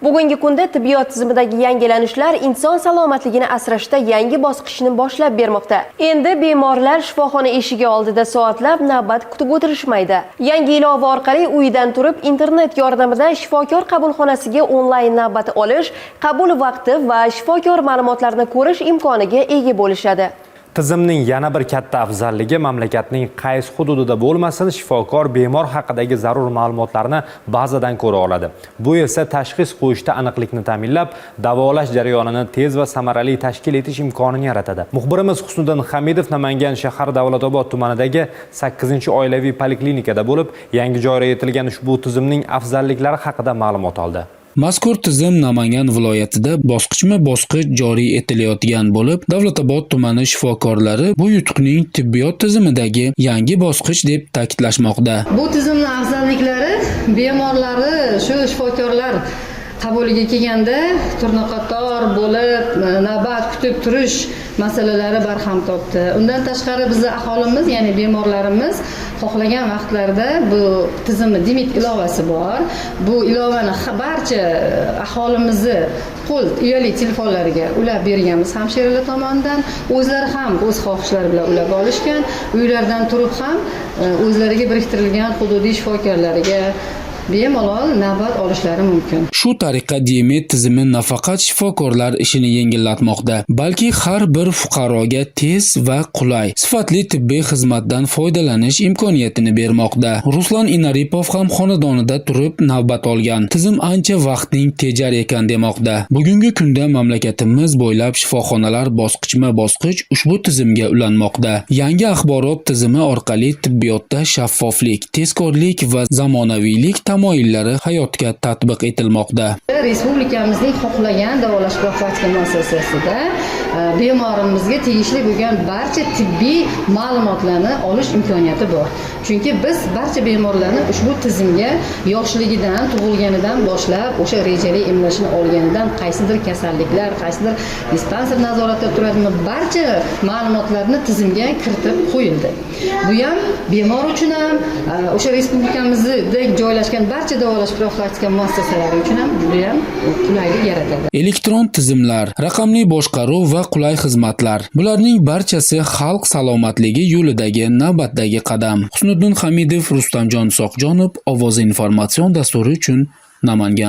Bugungi kunda tibbiyot tizimidagi yangilanishlar inson salomatligini asrashda yangi bosqichni boshlab bermoqda. Endi bemorlar shifoxona eshigi oldida soatlab navbat kutib o'tirishmaydi. Yangi ilova orqali uydan turib internet yordamida shifokor qabulxonasiga onlayn navbat olish, qabul vaqti va shifokor ma'lumotlarini ko'rish imkoniga ega bo'lishadi. Tizimning yana bir katta afzalligi mamlakatning qaysi hududida bo'lmasin shifokor bemor haqidagi zarur ma'lumotlarni bazadan ko'ra oladi. Bu esa tashxis qo'yishda aniqlikni ta'minlab, davolash jarayonini tez va samarali tashkil etish imkonini yaratadi. Muxbirimiz Husniddin Hamidov Namangan shahar Davlatobod tumanidagi 8-oilaviy poliklinikada bo'lib, yangi joriy etilgan ushbu tizimning afzalliklari haqida ma'lumot oldi. Mazkur tizim Namangan viloyatida bosqichma-bosqich joriy etilayotgan bo'lib, Davlatobod tumani shifokorlari bu yutuqning tibbiyot tizimidagi yangi bosqich deb ta'kidlashmoqda. Bu tizimning afzalliklari bemorlari shu shifokorlar qabuliga kelganda turnaqator bo'lib navbat kutib turish masalalari barham topdi. Undan tashqari bizning aholimiz, ya'ni bemorlarimiz xohlagan vaqtlarda bu tizimni Dimit ilovasi bor. Bu ilovani barcha aholimizni qo'l uyali telefonlariga ulab berganmiz hamshiralar tomonidan. O'zlari ham o'z xohishlari bilan ulab olishgan. Uylardan turib ham o'zlariga biriktirilgan hududiy shifokorlariga bemalol navbat olishlari mumkin. Shu tariqa Dimit tizimi nafaqat shifokorlar ishini yengillatmoqda, balki har bir fuqaroga tez va qulay, sifatli tibbiy xizmatdan foydalanish imkoniyatini bermoqda. Ruslan Inaripov ham xonadonida turib navbat olgan. Tizim ancha vaqtning tejar ekan demoqda. Bugungi kunda mamlakatimiz bo'ylab shifoxonalar bosqichma-bosqich ushbu tizimga ulanmoqda. Yangi axborot tizimi orqali tibbiyotda shaffoflik, tezkorlik va zamonaviylik tamoyillari hayotga tatbiq etilmoqda. Respublikamizning xohlagan davolash profilaktika muassasasida bemorimizga tegishli bo'lgan barcha tibbiy ma'lumotlarni olish imkoniyati bor. Chunki biz barcha bemorlarni ushbu tizimga yoshligidan, tug'ilganidan boshlab o'sha rejali emlashni olganidan qaysidir kasalliklar, qaysidir dispanser nazoratida turadimi, barcha ma'lumotlarni tizimga kiritib qo'yildi. Bu ham bemor uchun ham o'sha respublikamizda joylashgan barcha davolash profilaktika muassasalari uchun ham juda ham qulaylik yaratadi. Elektron tizimlar, raqamli boshqaruv va qulay xizmatlar. Bularning barchasi xalq salomatligi yo'lidagi navbatdagi qadam. Husniddin Hamidov, Rustamjon Soqjonov, Ovoz informatsion dasturi uchun Namangan.